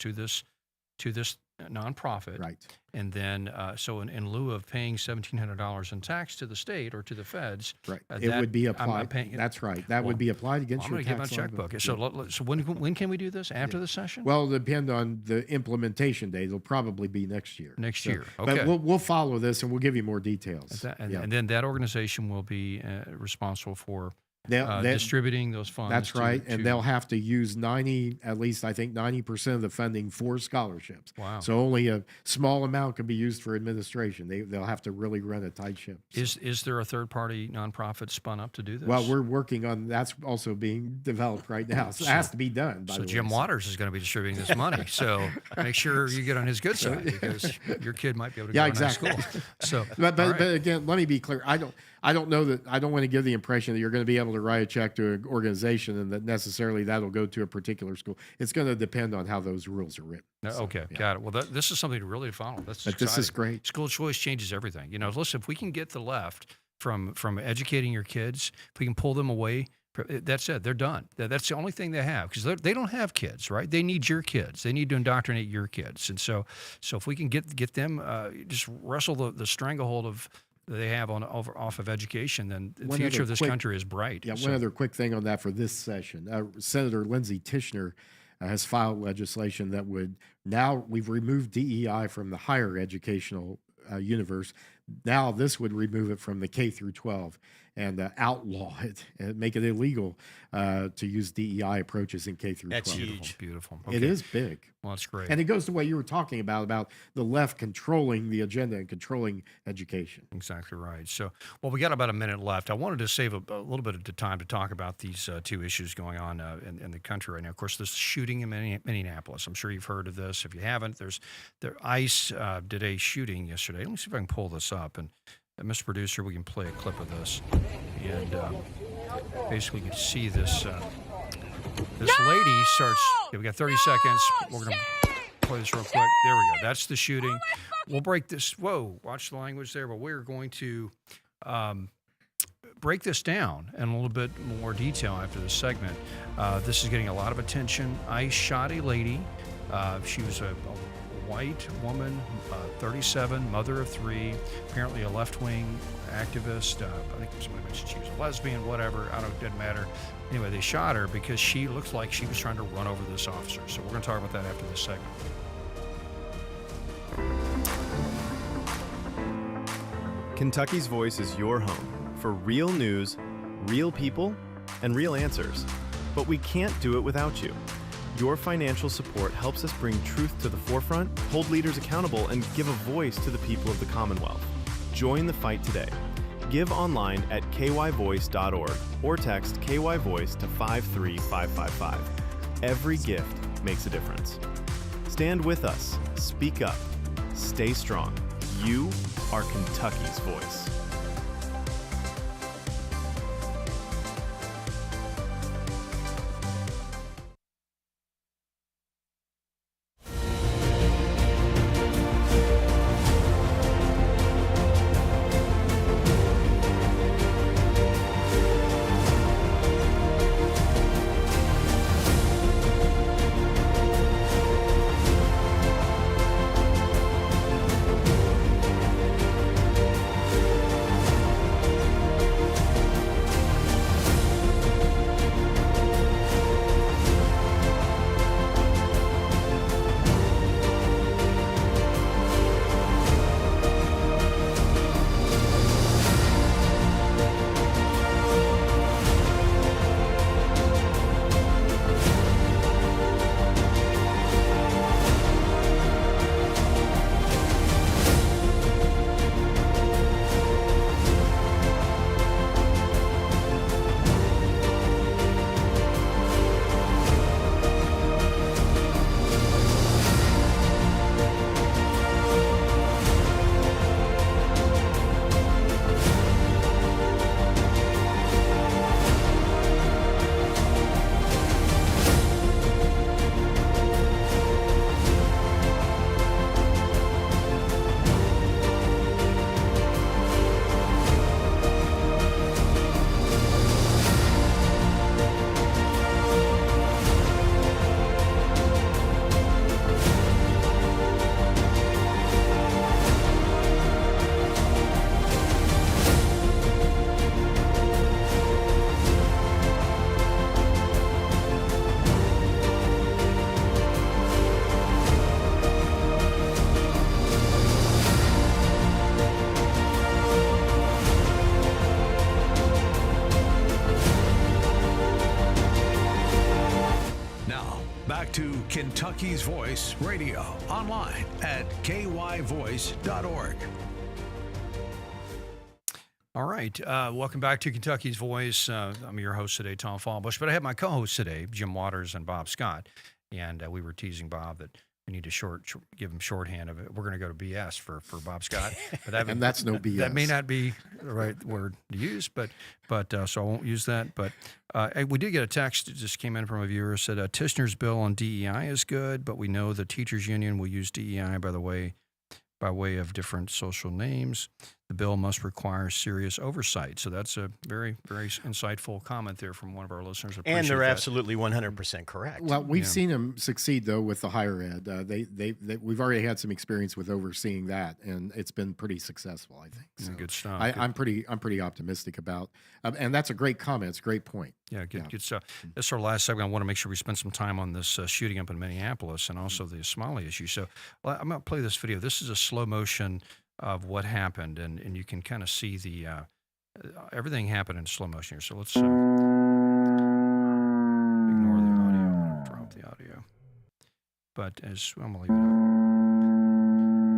to this nonprofit,
right?
And then, so in lieu of paying $1,700 in tax to the state or to the feds,
right? It would be applied. That's right. That would be applied against your tax.
I'm going to get my checkbook. So when can we do this? After the session?
Well, it'll depend on the implementation date. It'll probably be next year.
Next year. Okay.
But we'll follow this and we'll give you more details.
And then that organization will be responsible for distributing those funds.
That's right. And they'll have to use 90% of the funding for scholarships.
Wow.
So only a small amount can be used for administration. They'll have to really run a tight ship.
Is there a third-party nonprofit spun up to do this?
Well, we're working on that's also being developed right now. So it has to be done.
So Jim Waters is going to be distributing this money. So make sure you get on his good side because your kid might be able to go to school. So,
but again, let me be clear. I don't know that. I don't want to give the impression that you're going to be able to write a check to an organization and that necessarily that'll go to a particular school. It's going to depend on how those rules are written.
Got it. Well, this is something to really follow.
This is great.
School choice changes everything. Listen, if we can get the left from educating your kids, if we can pull them away, that's it. They're done. That's the only thing they have because they don't have kids, right? They need your kids. They need to indoctrinate your kids. And so if we can get them, just wrestle the stranglehold of they have off of education, then the future of this country is bright.
Yeah, one other quick thing on that for this session. Senator Lindsey Tishner has filed legislation that would now we've removed DEI from the higher educational universe. Now this would remove it from the K through 12 and outlaw it and make it illegal to use DEI approaches in K through 12.
That's huge.
Beautiful.
Okay. It is big.
Well, that's great.
And it goes to what you were talking about the left controlling the agenda and controlling education.
Exactly right. So, well, we got about a minute left. I wanted to save a little bit of time to talk about these two issues going on in the country right now. Of course, this shooting in Minneapolis. I'm sure you've heard of this. If you haven't, ICE did a shooting yesterday. Let me see if I can pull this up. And Mr. Producer, we can play a clip of this. And basically, you can see this. This lady starts. We got 30 seconds. We're going to play this real quick. There we go. That's the shooting. We'll break this. Whoa, watch the language there. But we're going to break this down in a little bit more detail after this segment. This is getting a lot of attention. ICE shot a lady. She was a white woman, 37, mother of 3, apparently a left-wing activist. I think somebody mentioned she was a lesbian, whatever. It didn't matter. Anyway, they shot her because she looked like she was trying to run over this officer. So we're going to talk about that after this segment.
Kentucky's Voice is your home for real news, real people, and real answers. But we can't do it without you. Your financial support helps us bring truth to the forefront, hold leaders accountable, and give a voice to the people of the Commonwealth. Join the fight today. Give online at kyvoice.org or text KYVoice to 53555. Every gift makes a difference. Stand with us. Speak up. Stay strong. You are Kentucky's voice.
To Kentucky's Voice Radio, online at kyvoice.org.
All right. Welcome back to Kentucky's Voice. I'm your host today, Tom Fallbush, but I have my co-hosts today, Jim Waters and Bob Scott. And we were teasing Bob that we need to give him shorthand of it. We're going to go to BS for Bob Scott. But
and that's no BS.
That may not be the right word to use, but so I won't use that. But we did get a text that just came in from a viewer, said Tishner's bill on DEI is good, but we know the teachers union will use DEI by way of different social names. The bill must require serious oversight. So that's a very, very insightful comment there from one of our listeners.
And they're absolutely 100% correct.
Well, we've seen them succeed, though, with the higher ed. We've already had some experience with overseeing that, and it's been pretty successful, I think. So
good stuff.
I'm pretty optimistic about, and that's a great comment. It's a great point.
Yeah, good stuff. This is our last segment. I want to make sure we spend some time on this shooting up in Minneapolis and also the Somali issue. So I'm going to play this video. This is a slow motion of what happened, and you can kind of see the everything happened in slow motion here. So let's ignore the audio. I'm going to drop the audio. But I'm going to leave it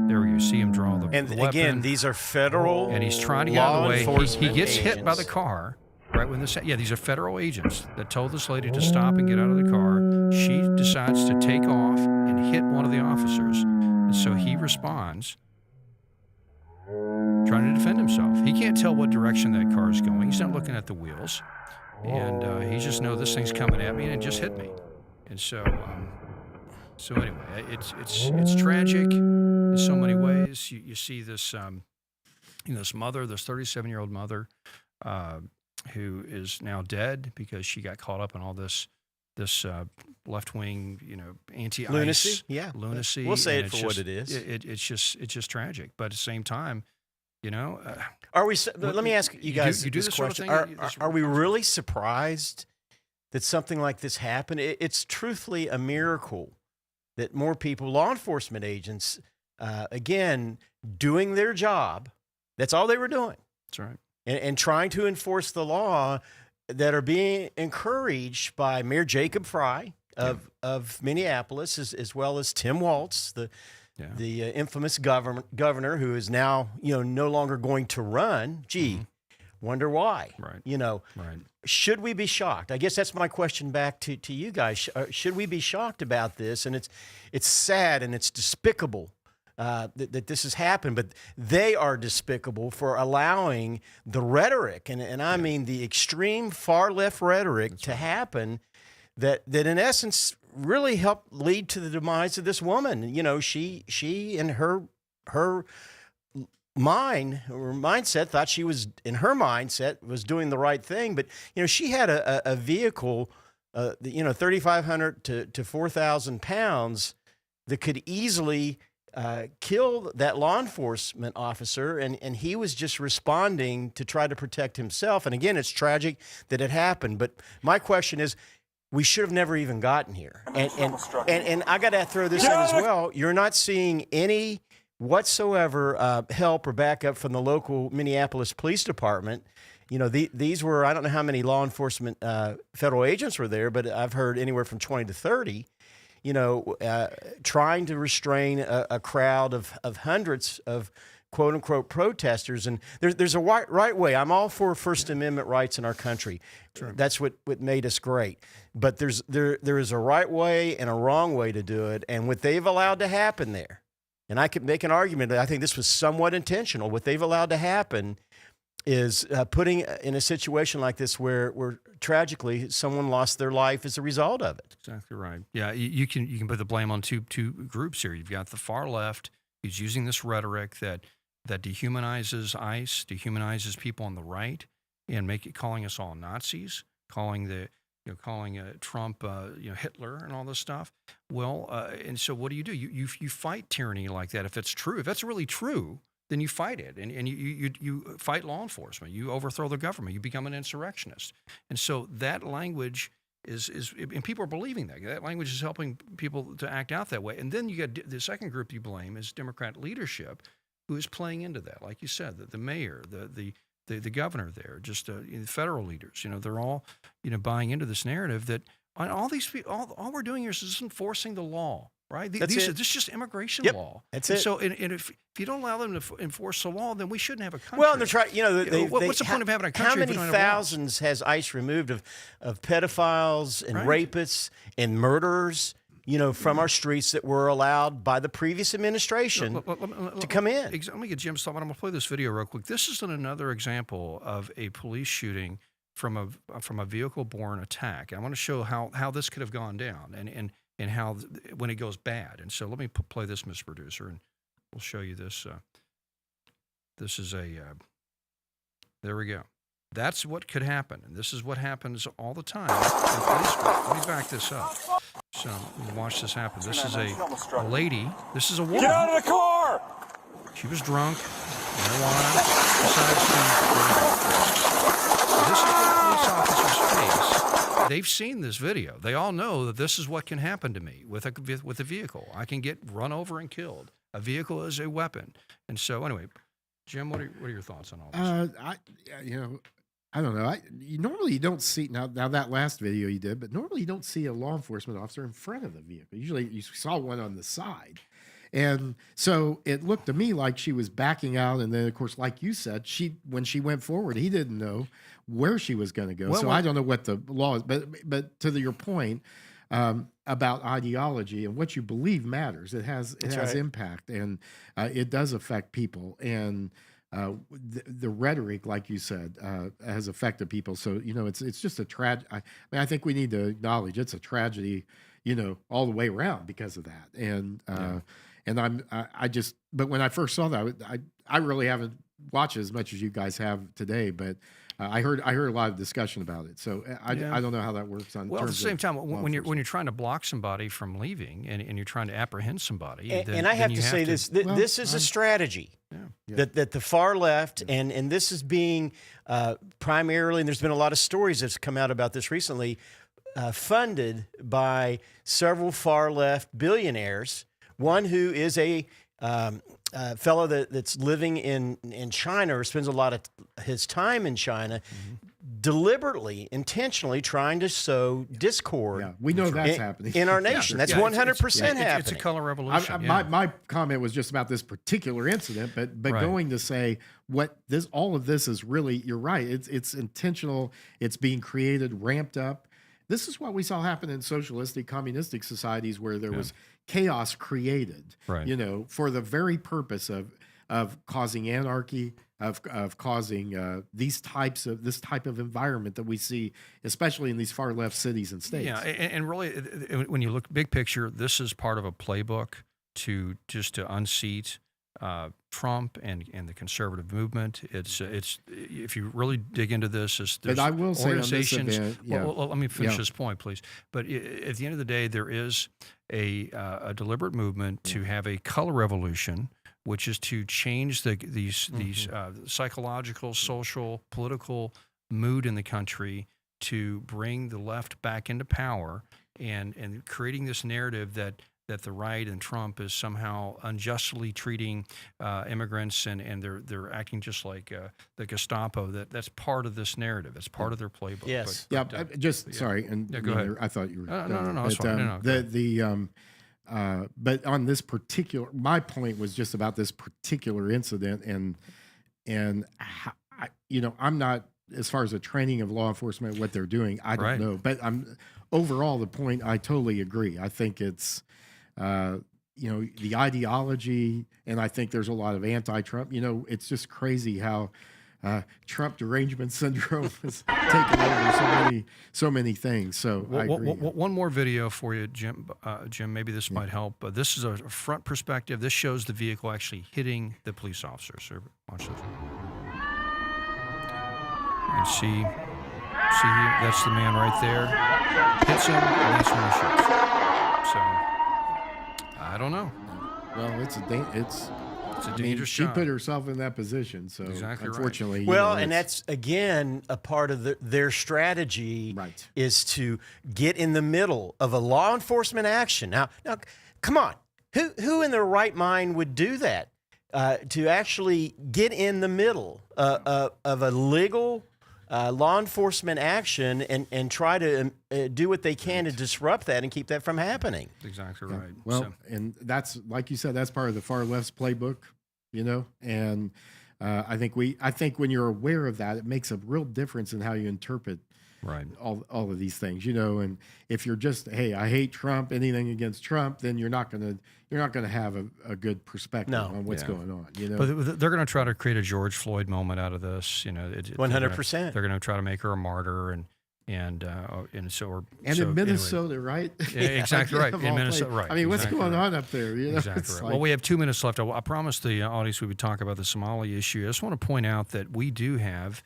up. There we go. See him draw the weapon.
Again, these are federal
and he's trying to get out of the way. He gets
agents.
hit by the car. Right when these are federal agents that told this lady to stop and get out of the car. She decides to take off and hit one of the officers, and so he responds, trying to defend himself. He can't tell what direction that car is going. He's not looking at the wheels, and he just knows this thing's coming at me and it just hit me. And so anyway, it's tragic in so many ways. You see this, this mother, this 37-year-old mother. who is now dead because she got caught up in all this left-wing, anti-ICE
Lunacy, yeah.
lunacy.
We'll say
and
it for
it's
what
just-
it is.
It's just tragic. But at the same time,
Are we? Let me ask you guys
you do
this
this sort of
question:
thing?
Are we really surprised that something like this happened? It's truthfully a miracle that more people, law enforcement agents, again, doing their job. That's all they were doing.
That's right.
And trying to enforce the law, that are being encouraged by Mayor Jacob Fry of Minneapolis, as well as Tim Walz, the infamous governor who is now no longer going to run. Wonder why?
Right. Right.
Should we be shocked? I guess that's my question back to you guys. Should we be shocked about this? And it's sad and it's despicable that this has happened, but they are despicable for allowing the rhetoric, and I mean the extreme far left rhetoric to happen that in essence really helped lead to the demise of this woman. She and her mindset thought she was, in her mindset, was doing the right thing, but she had a vehicle 3,500 to 4,000 pounds that could easily kill that law enforcement officer, and he was just responding to try to protect himself. And again, it's tragic that it happened, but my question is, we should have never even gotten here. And I got to throw this in as well. You're not seeing any whatsoever help or backup from the local Minneapolis Police Department. These were, I don't know how many law enforcement federal agents were there, but I've heard anywhere from 20 to 30. Trying to restrain a crowd of hundreds of quote unquote protesters. And there's a right way. I'm all for First Amendment rights in our country. True. That's what made us great. But there is a right way and a wrong way to do it. And what they've allowed to happen there, and I could make an argument that I think this was somewhat intentional. What they've allowed to happen is putting in a situation like this where tragically someone lost their life as a result of it.
Exactly right. Yeah, you can put the blame on two groups here. You've got the far left who's using this rhetoric that dehumanizes ICE, dehumanizes people on the right, and calling us all Nazis, calling Trump Hitler and all this stuff. Well, and so what do? You fight tyranny like that if it's true. If that's really true, then you fight it, and you fight law enforcement. You overthrow the government. You become an insurrectionist. And so that language is and people are believing that. That language is helping people to act out that way. And then you got the second group you blame is Democrat leadership, who is playing into that. Like you said, the mayor, the governor there, just the federal leaders. They're all buying into this narrative that all these people, all we're doing here is just enforcing the law. Right? This is just immigration law.
That's
and
it.
So, and if you don't allow them to enforce the law, then we shouldn't have a country.
Well, and they're trying.
What's the point of having a country?
How many thousands has ICE removed of pedophiles and rapists and murderers? From our streets that were allowed by the previous administration to come in.
Let me get Jim's thought. I'm going to play this video real quick. This is another example of a police shooting from a vehicle-borne attack. I want to show how this could have gone down and how when it goes bad. And so let me play this, Mr. Producer, and we'll show you this. This is there we go. That's what could happen, and this is what happens all the time in police work. Let me back this up. So watch this happen. This is a lady. This is a woman.
Get out of the car!
She was drunk. Marijuana. Decides to. This is what police officers face. They've seen this video. They all know that this is what can happen to me with a vehicle. I can get run over and killed. A vehicle is a weapon. And so, anyway, Jim, what are your thoughts on all this?
I don't know. Normally you don't see now that last video you did, but normally you don't see a law enforcement officer in front of the vehicle. Usually you saw one on the side. And so it looked to me like she was backing out, and then of course, like you said, when she went forward, he didn't know where she was going to go. I don't know what the law is, but to your point about ideology and what you believe matters. It has impact, and it does affect people. And the rhetoric, like you said, has affected people. So it's just a tragedy. I think we need to acknowledge it's a tragedy, all the way around because of that. And but when I first saw that, I really haven't watch it as much as you guys have today, but I heard a lot of discussion about it. So I don't know how that works on.
Well, at the
terms
same
of
time,
law
when you're
enforcement.
trying to block somebody from leaving and you're trying to apprehend somebody,
And I have to say this: this is a strategy that the far left, and this is being primarily, and there's been a lot of stories that's come out about this recently, funded by several far left billionaires. One who is a fellow that's living in China or spends a lot of his time in China, deliberately, intentionally trying to sow discord.
Yeah, we know that's happening
in our nation. That's 100% happening.
It's a color revolution.
My comment was just about this particular incident, but
Right.
going to say all of this is really, you're right. It's intentional. It's being created, ramped up. This is what we saw happen in socialistic, communistic societies where there was chaos created,
Right.
for the very purpose of causing anarchy, of causing this type of environment that we see, especially in these far left cities and states.
Yeah, and really, when you look big picture, this is part of a playbook to unseat Trump and the conservative movement. It's if you really dig into this, there's
I will say on this
organizations.
event,
Well, let me finish this point, please. But at the end of the day, there is a deliberate movement to have a color revolution, which is to change these psychological, social, political mood in the country to bring the left back into power and creating this narrative that the right and Trump is somehow unjustly treating immigrants and they're acting just like the Gestapo. That's part of this narrative. It's part of their playbook.
Yes.
Sorry. And
go ahead.
I thought you were.
No, it's fine.
But on this particular, my point was just about this particular incident, and how, I'm not, as far as the training of law enforcement, what they're doing, I don't know. But overall, the point, I totally agree. I think it's, the ideology, and I think there's a lot of anti-Trump. It's just crazy how Trump derangement syndrome has taken over so many things. So I agree.
One more video for you, Jim. Jim, maybe this might help. This is a front perspective. This shows the vehicle actually hitting the police officers. So watch this. You can see that's the man right there. Hits him, and that's when he shoots. So I don't know.
Well, it's a dangerous
job.
She put herself in that position, so
Exactly right.
unfortunately.
And that's again a part of their strategy, is to get in the middle of a law enforcement action. Now, come on, who in their right mind would do that? To actually get in the middle of a legal law enforcement action and try to do what they can to disrupt that and keep that from happening.
That's exactly right.
Well, and that's, like you said, that's part of the far left's playbook, and I think when you're aware of that, it makes a real difference in how you interpret all of these things, and if you're just, hey, I hate Trump, anything against Trump, then you're not gonna have a good perspective on what's going on.
But they're going to try to create a George Floyd moment out of this.
100%.
They're going to try to make her a martyr and in
Minnesota, right?
Yeah, exactly right. In Minnesota, right.
I mean, what's
exactly
going
right.
on up there?
Exactly right. Well, we have 2 minutes left. I promised the audience we would talk about the Somali issue. I just want to point out that we do have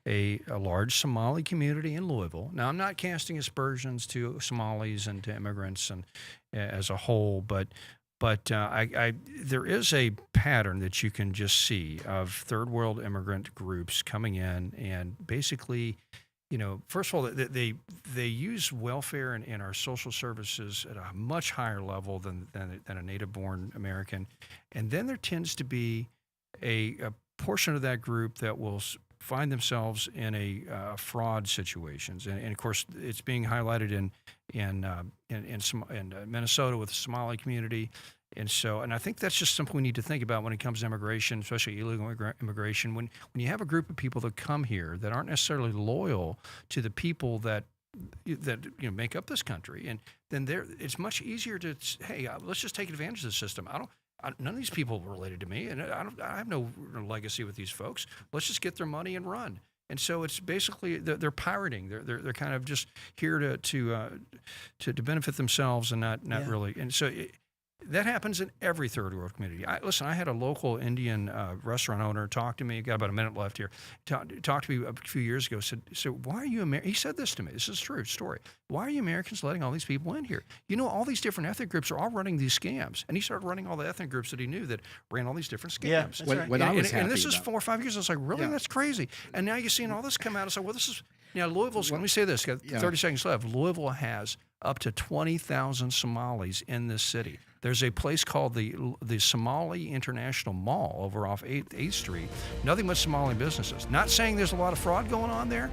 a large Somali community in Louisville. Now, I'm not casting aspersions to Somalis and to immigrants and as a whole, but there is a pattern that you can just see of third world immigrant groups coming in and basically, first of all, they use welfare and our social services at a much higher level than a native-born American, and then there tends to be a portion of that group that will find themselves in a fraud situations, and of course it's being highlighted in Minnesota with the Somali community. And I think that's just something we need to think about when it comes to immigration, especially illegal immigration. When you have a group of people that come here that aren't necessarily loyal to the people that make up this country, and then it's much easier to, hey, let's just take advantage of the system. None of these people were related to me, and I have no legacy with these folks. Let's just get their money and run. And so it's basically they're pirating. They're kind of just here to benefit themselves and not really. And so That happens in every third world community. Listen, I had a local Indian restaurant owner talk to me. Got about a minute left here. Talked to me a few years ago. Said, "So why are you He said this to me. This is a true story. Why are you Americans letting all these people in here? You know, all these different ethnic groups are all running these scams." And he started running all the ethnic groups that he knew that ran all these different scams.
Yeah, that's right.
What I was happy
and this is
about.
4 or 5 years. I was like, really? That's crazy. And now you're seeing all this come out. It's like, well, this is now Louisville's. Let me say this. Got 30 seconds left. Louisville has up to 20,000 Somalis in this city. There's a place called the Somali International Mall over off 8th Street. Nothing but Somali businesses. Not saying there's a lot of fraud going on there,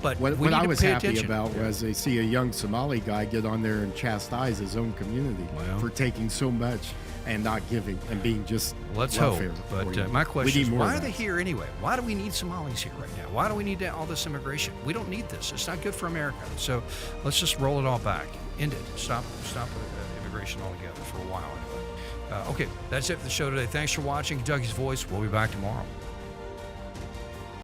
but
What
we need
I
to
was
pay
happy
attention.
about was they see a young Somali guy get on there and chastise his own community for taking so much and not giving and being just
Let's hope.
welfare
But
oriented.
my
We
question
need
is,
more
why
of
are they
that.
here anyway? Why do we need Somalis here right now? Why do we need all this immigration? We don't need this. It's not good for America. So let's just roll it all back. End it. Stop immigration altogether for a while anyway. Okay, that's it for the show today. Thanks for watching Kentucky's Voice. We'll be back tomorrow.